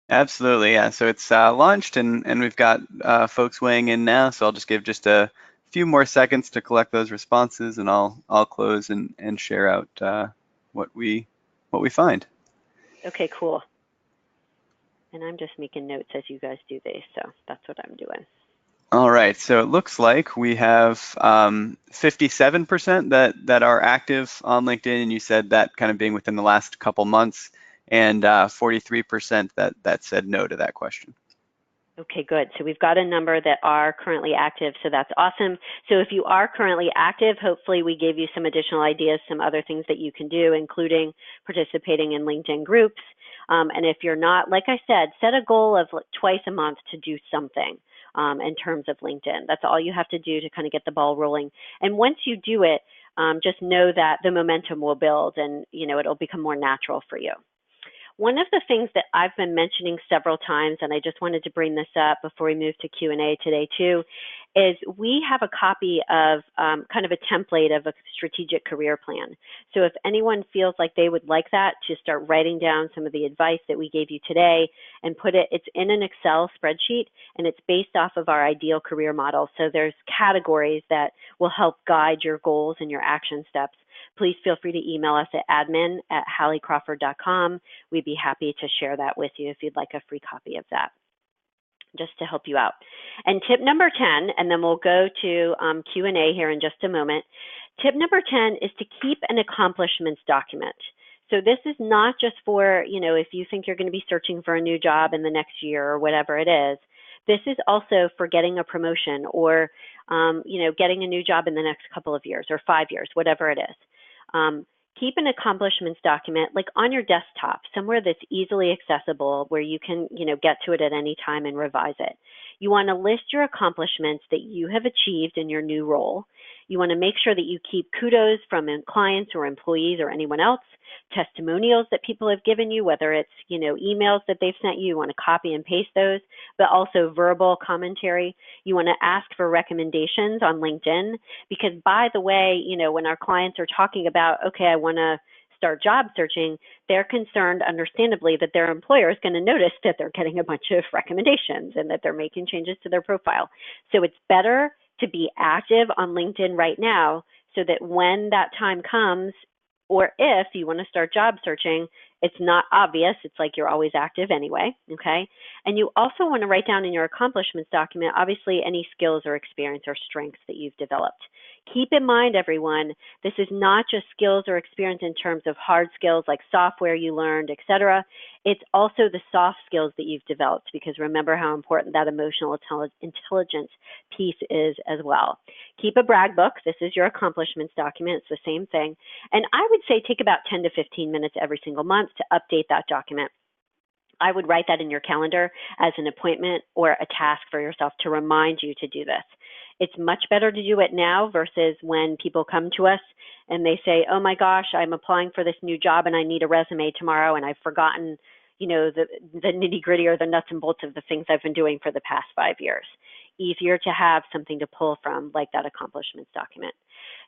Absolutely, yeah. So it's launched, and we've got folks weighing in now. So I'll just give just a few more seconds to collect those responses, and I'll close and share out what we find. Okay, cool. And I'm just making notes as you guys do this, so that's what I'm doing. All right, so it looks like we have 57% that are active on LinkedIn, and you said that kind of being within the last couple months, and 43% that said no to that question. Okay, good. So we've got a number that are currently active, so that's awesome. So if you are currently active, hopefully we gave you some additional ideas, some other things that you can do, including participating in LinkedIn groups. And if you're not, like I said, set a goal of twice a month to do something in terms of LinkedIn. That's all you have to do to kind of get the ball rolling. And once you do it, just know that the momentum will build and it'll become more natural for you. One of the things that I've been mentioning several times, and I just wanted to bring this up before we move to Q&A today too, is we have a copy of kind of a template of a strategic career plan. So if anyone feels like they would like that, to start writing down some of the advice that we gave you today and it's in an Excel spreadsheet, and it's based off of our ideal career model. So there's categories that will help guide your goals and your action steps. Please feel free to email us at admin@halliecrawford.com. We'd be happy to share that with you if you'd like a free copy of that, just to help you out. And tip number 10, and then we'll go to Q&A here in just a moment. Tip number 10 is to keep an accomplishments document. So this is not just for, if you think you're going to be searching for a new job in the next year or whatever it is. This is also for getting a promotion or, getting a new job in the next couple of years or 5 years, whatever it is. Keep an accomplishments document like on your desktop, somewhere that's easily accessible where you can, get to it at any time and revise it. You want to list your accomplishments that you have achieved in your new role. You want to make sure that you keep kudos from clients or employees or anyone else, testimonials that people have given you, whether it's, emails that they've sent you, you want to copy and paste those, but also verbal commentary. You want to ask for recommendations on LinkedIn, because by the way, when our clients are talking about, okay, I want to start job searching, they're concerned, understandably, that their employer is going to notice that they're getting a bunch of recommendations and that they're making changes to their profile. So it's better to be active on LinkedIn right now so that when that time comes, or if you want to start job searching, it's not obvious. It's like you're always active anyway, okay? And you also want to write down in your accomplishments document, obviously, any skills or experience or strengths that you've developed. Keep in mind, everyone, this is not just skills or experience in terms of hard skills like software you learned, etc. It's also the soft skills that you've developed, because remember how important that emotional intelligence piece is as well. Keep a brag book. This is your accomplishments document. It's the same thing. And I would say take about 10 to 15 minutes every single month to update that document. I would write that in your calendar as an appointment or a task for yourself to remind you to do this. It's much better to do it now versus when people come to us and they say, oh my gosh, I'm applying for this new job and I need a resume tomorrow and I've forgotten, the nitty gritty or the nuts and bolts of the things I've been doing for the past 5 years. Easier to have something to pull from, like that accomplishments document.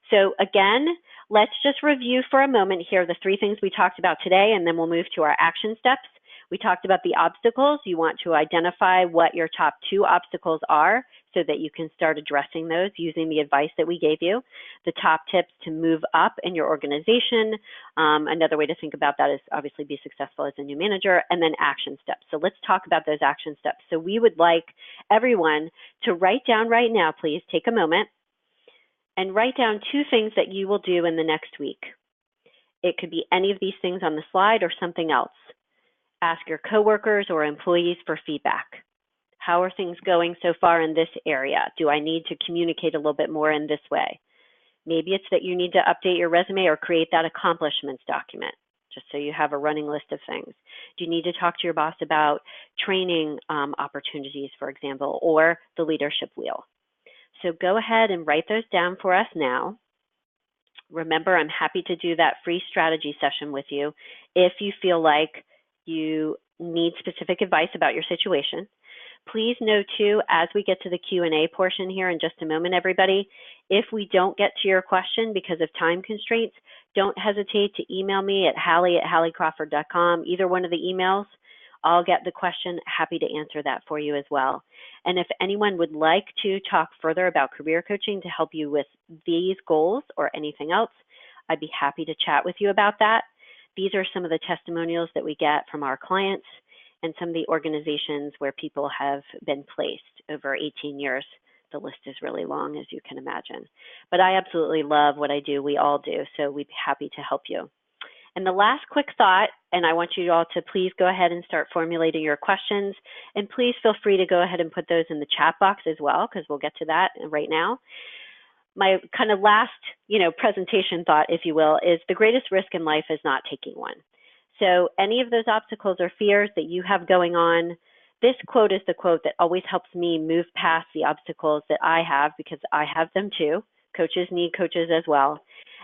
So again, let's just review for a moment here the 3 things we talked about today, and then we'll move to our action steps. We talked about the obstacles. You want to identify what your top 2 obstacles are so that you can start addressing those using the advice that we gave you. The top tips to move up in your organization. Another way to think about that is obviously be successful as a new manager, and then action steps. So let's talk about those action steps. So we would like everyone to write down right now, please take a moment and write down 2 things that you will do in the next week. It could be any of these things on the slide or something else. Ask your coworkers or employees for feedback. How are things going so far in this area? Do I need to communicate a little bit more in this way? Maybe it's that you need to update your resume or create that accomplishments document, just so you have a running list of things. Do you need to talk to your boss about training opportunities, for example, or the leadership wheel? So go ahead and write those down for us now. Remember, I'm happy to do that free strategy session with you if you feel like you need specific advice about your situation. Please know too, as we get to the Q&A portion here in just a moment, everybody, if we don't get to your question because of time constraints, don't hesitate to email me at hallie@halliecrawford.com, either one of the emails. I'll get the question, happy to answer that for you as well. And if anyone would like to talk further about career coaching to help you with these goals or anything else, I'd be happy to chat with you about that. These are some of the testimonials that we get from our clients and some of the organizations where people have been placed over 18 years the list is really long, as you can imagine. But I absolutely love what I do. We all do. So we'd be happy to help you. And the last quick thought, and I want you all to please go ahead and start formulating your questions. And please feel free to go ahead and put those in the chat box as well, because we'll get to that right now. My kind of last, presentation thought, if you will, is the greatest risk in life is not taking one. So any of those obstacles or fears that you have going on, this quote is the quote that always helps me move past the obstacles that I have, because I have them too. Coaches need coaches as well.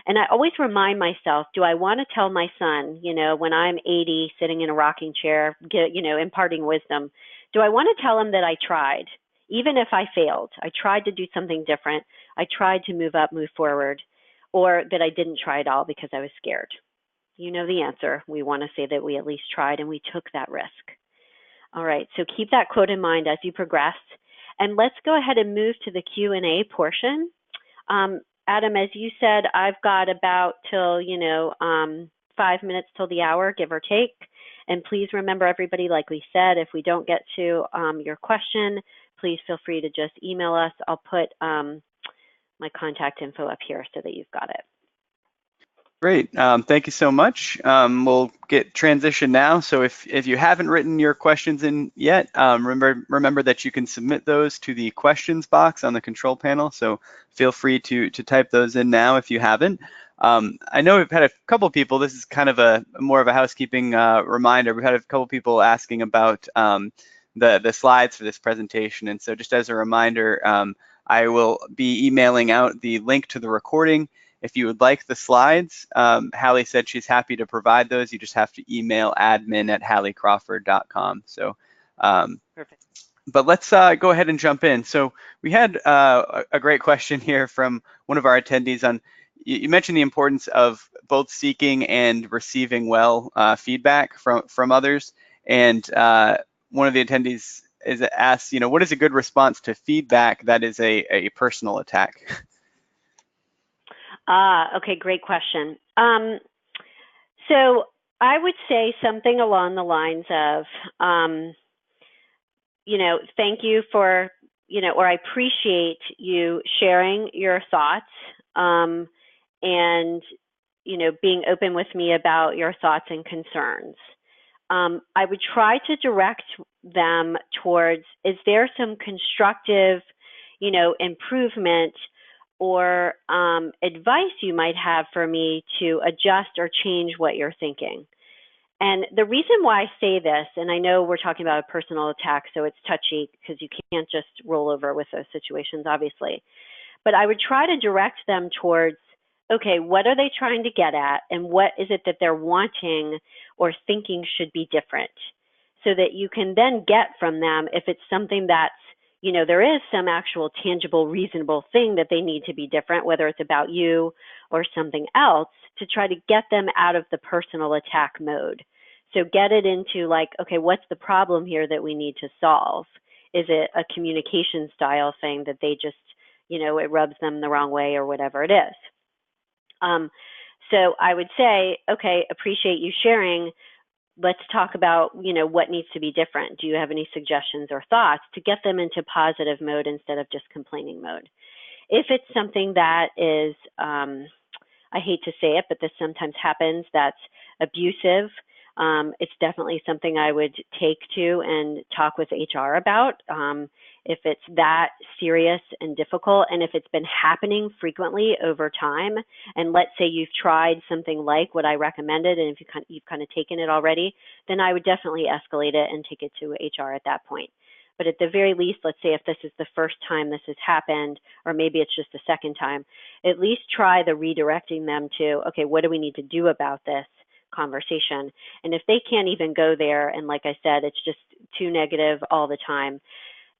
And I always remind myself, do I want to tell my son, when I'm 80, sitting in a rocking chair, imparting wisdom, do I want to tell him that I tried, even if I failed? I tried to do something different. I tried to move up, move forward, or that I didn't try at all because I was scared? You know the answer. We want to say that we at least tried and we took that risk. All right, so keep that quote in mind as you progress. And let's go ahead and move to the Q&A portion. Adam, as you said, I've got about till, 5 minutes till the hour, give or take. And please remember, everybody, like we said, if we don't get to your question, please feel free to just email us. I'll put my contact info up here so that you've got it. Great. Thank you so much. We'll get transition now. So if you haven't written your questions in yet, remember that you can submit those to the questions box on the control panel. So feel free to type those in now if you haven't. I know we've had a couple people. This is kind of a more of a housekeeping reminder. We've had a couple people asking about the slides for this presentation. And so just as a reminder, I will be emailing out the link to the recording. If you would like the slides, Hallie said she's happy to provide those. You just have to email admin@halliecrawford.com. So, Perfect. But let's go ahead and jump in. So we had a great question here from one of our attendees on, you mentioned the importance of both seeking and receiving feedback from others. And one of the attendees is asked, what is a good response to feedback that is a personal attack? Okay, great question. So I would say something along the lines of, thank you for, or I appreciate you sharing your thoughts and, being open with me about your thoughts and concerns. I would try to direct them towards, is there some constructive, improvement or advice you might have for me to adjust or change what you're thinking? And the reason why I say this, and I know we're talking about a personal attack, so it's touchy because you can't just roll over with those situations, obviously. But I would try to direct them towards, okay, what are they trying to get at? And what is it that they're wanting or thinking should be different? So that you can then get from them, if it's something that's, there is some actual tangible, reasonable thing that they need to be different, whether it's about you or something else, to try to get them out of the personal attack mode. So get it into like, okay, what's the problem here that we need to solve? Is it a communication style thing that they just, it rubs them the wrong way or whatever it is? So I would say, okay, appreciate you sharing. Let's talk about, what needs to be different. Do you have any suggestions or thoughts to get them into positive mode instead of just complaining mode? If it's something that is, I hate to say it, but this sometimes happens, that's abusive, it's definitely something I would take to and talk with HR about. If it's that serious and difficult, and if it's been happening frequently over time, and let's say you've tried something like what I recommended, and if you've kind of taken it already, then I would definitely escalate it and take it to HR at that point. But at the very least, let's say if this is the first time this has happened, or maybe it's just the second time, at least try the redirecting them to, okay, what do we need to do about this conversation? And if they can't even go there, and like I said, it's just too negative all the time,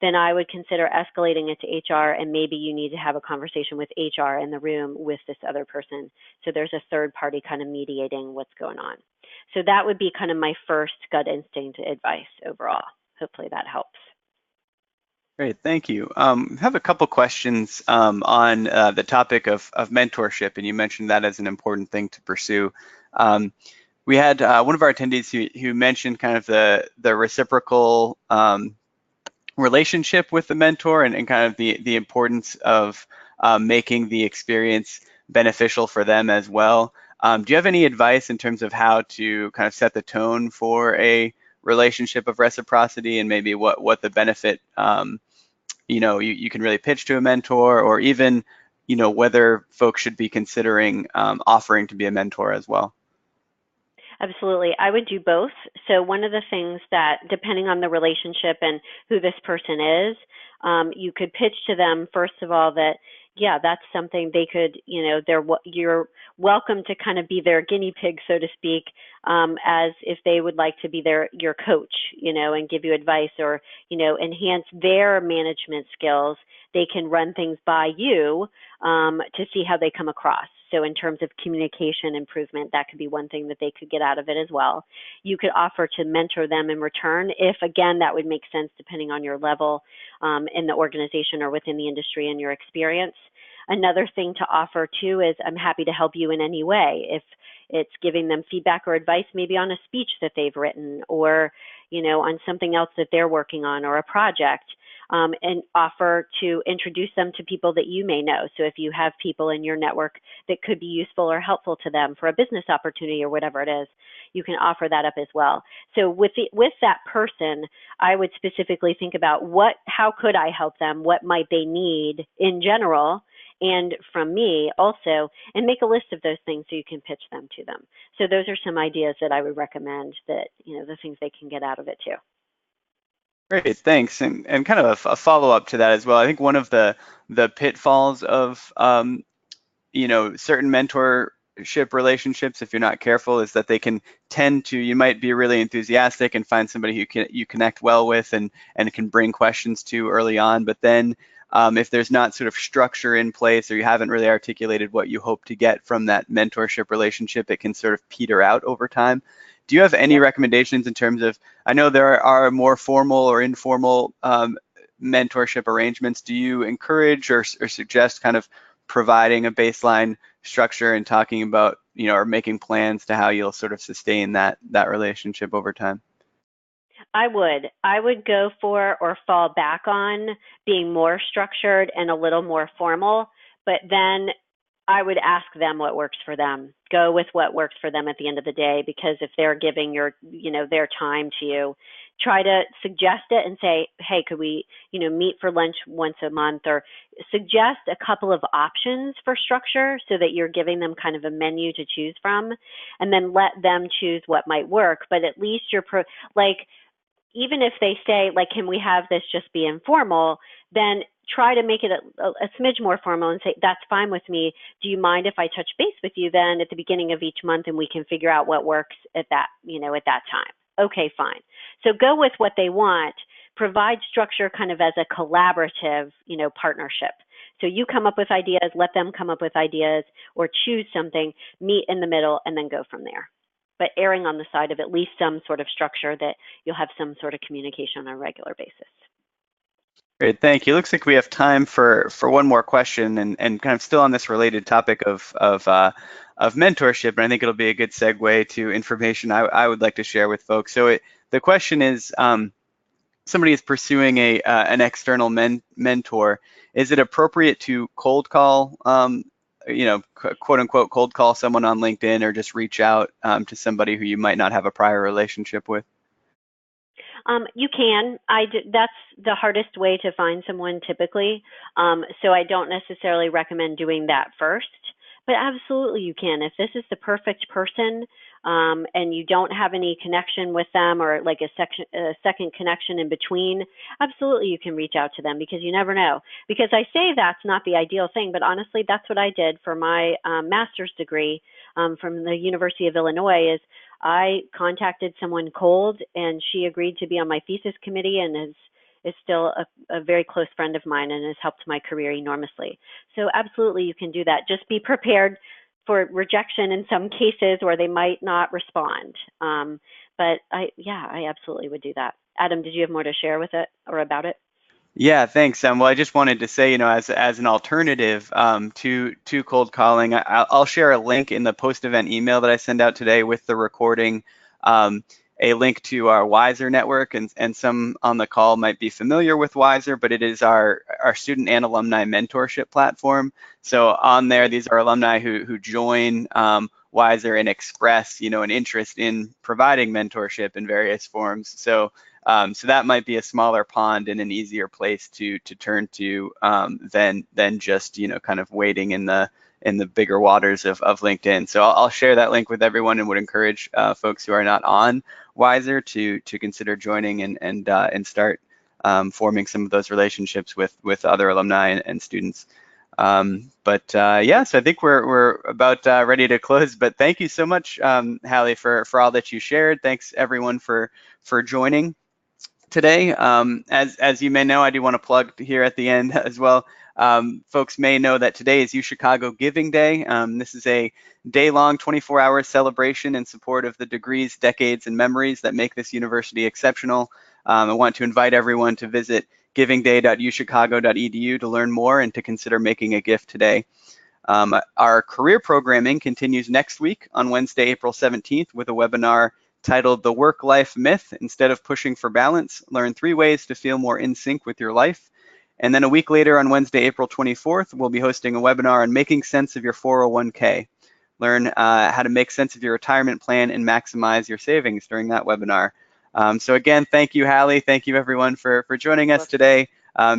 then I would consider escalating it to HR, and maybe you need to have a conversation with HR in the room with this other person. So there's a third party kind of mediating what's going on. So that would be kind of my first gut instinct advice overall. Hopefully that helps. Great, thank you. I have a couple questions on the topic of mentorship, and you mentioned that as an important thing to pursue. We had one of our attendees who mentioned kind of the reciprocal relationship with the mentor and kind of the importance of making the experience beneficial for them as well. Do you have any advice in terms of how to kind of set the tone for a relationship of reciprocity and maybe what the benefit you can really pitch to a mentor, or even whether folks should be considering offering to be a mentor as well? Absolutely. I would do both. So one of the things that, depending on the relationship and who this person is, you could pitch to them, first of all, that, yeah, that's something they could, you're welcome to kind of be their guinea pig, so to speak, as if they would like to be your coach, and give you advice or, enhance their management skills. They can run things by you to see how they come across. So in terms of communication improvement, that could be one thing that they could get out of it as well. You could offer to mentor them in return if, again, that would make sense depending on your level in the organization or within the industry and your experience. Another thing to offer too is I'm happy to help you in any way. If it's giving them feedback or advice, maybe on a speech that they've written or, on something else that they're working on or a project. And offer to introduce them to people that you may know. So if you have people in your network that could be useful or helpful to them for a business opportunity or whatever it is, you can offer that up as well. So with that person, I would specifically think about how could I help them? What might they need in general? And from me also, and make a list of those things so you can pitch them to them. So those are some ideas that I would recommend that, the things they can get out of it too. Great, thanks. And kind of a follow-up to that as well. I think one of the pitfalls of certain mentorship relationships, if you're not careful, is that they can tend to, you might be really enthusiastic and find somebody who you connect well with and can bring questions to early on, but then if there's not sort of structure in place or you haven't really articulated what you hope to get from that mentorship relationship, it can sort of peter out over time. Do you have any recommendations in terms of, I know there are more formal or informal mentorship arrangements. Do you encourage or suggest kind of providing a baseline structure and talking about, or making plans to how you'll sort of sustain that relationship over time? I would go for or fall back on being more structured and a little more formal, but then I would ask them what works for them. Go with what works for them at the end of the day, because if they're giving their time to you, try to suggest it and say, hey, could we, meet for lunch once a month, or suggest a couple of options for structure so that you're giving them kind of a menu to choose from, and then let them choose what might work. But at least even if they say, like, can we have this just be informal, then try to make it a smidge more formal and say, that's fine with me. Do you mind if I touch base with you then at the beginning of each month and we can figure out what works at that time? Okay, fine. So go with what they want. Provide structure kind of as a collaborative, partnership. So you come up with ideas, let them come up with ideas, or choose something, meet in the middle, and then go from there. But erring on the side of at least some sort of structure that you'll have some sort of communication on a regular basis. Great, thank you. Looks like we have time for one more question, and kind of still on this related topic of mentorship, and I think it'll be a good segue to information I would like to share with folks. So the question is, somebody is pursuing an external mentor. Is it appropriate to cold call, quote unquote, cold call someone on LinkedIn, or just reach out to somebody who you might not have a prior relationship with? You can. That's the hardest way to find someone typically. So I don't necessarily recommend doing that first, but absolutely you can. If this is the perfect person and you don't have any connection with them, or like a second connection in between, absolutely you can reach out to them, because you never know. Because I say that's not the ideal thing, but honestly, that's what I did for my master's degree from the University of Illinois. Is I contacted someone cold, and she agreed to be on my thesis committee, and is still a very close friend of mine, and has helped my career enormously. So absolutely you can do that. Just be prepared for rejection in some cases where they might not respond. But I absolutely would do that. Adam, did you have more to share with it or about it? Yeah, thanks. Well, I just wanted to say, as an alternative to cold calling, I'll share a link in the post-event email that I send out today with the recording. a link to our Wiser network, and some on the call might be familiar with Wiser, but it is our student and alumni mentorship platform. So on there, these are alumni who join Wiser and express, an interest in providing mentorship in various forms. So so that might be a smaller pond and an easier place to turn to than just kind of wading in the bigger waters of LinkedIn. So I'll share that link with everyone and would encourage folks who are not on Wiser to consider joining and start forming some of those relationships with other alumni and students. Yeah, so I think we're about ready to close. But thank you so much, Hallie, for all that you shared. Thanks everyone for joining today. As you may know, I do want to plug here at the end as well. Folks may know that today is UChicago Giving Day. This is a day-long, 24-hour celebration in support of the degrees, decades, and memories that make this university exceptional. I want to invite everyone to visit givingday.uchicago.edu to learn more and to consider making a gift today. Our career programming continues next week on Wednesday, April 17th with a webinar titled The Work-Life Myth. Instead of pushing for balance, learn 3 ways to feel more in sync with your life. And then a week later on Wednesday, April 24th, we'll be hosting a webinar on making sense of your 401k. Learn how to make sense of your retirement plan and maximize your savings during that webinar. So again, thank you, Hallie. Thank you, everyone, for joining us today.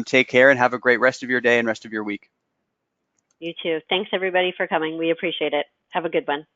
Take care and have a great rest of your day and rest of your week. You too. Thanks, everybody, for coming. We appreciate it. Have a good one.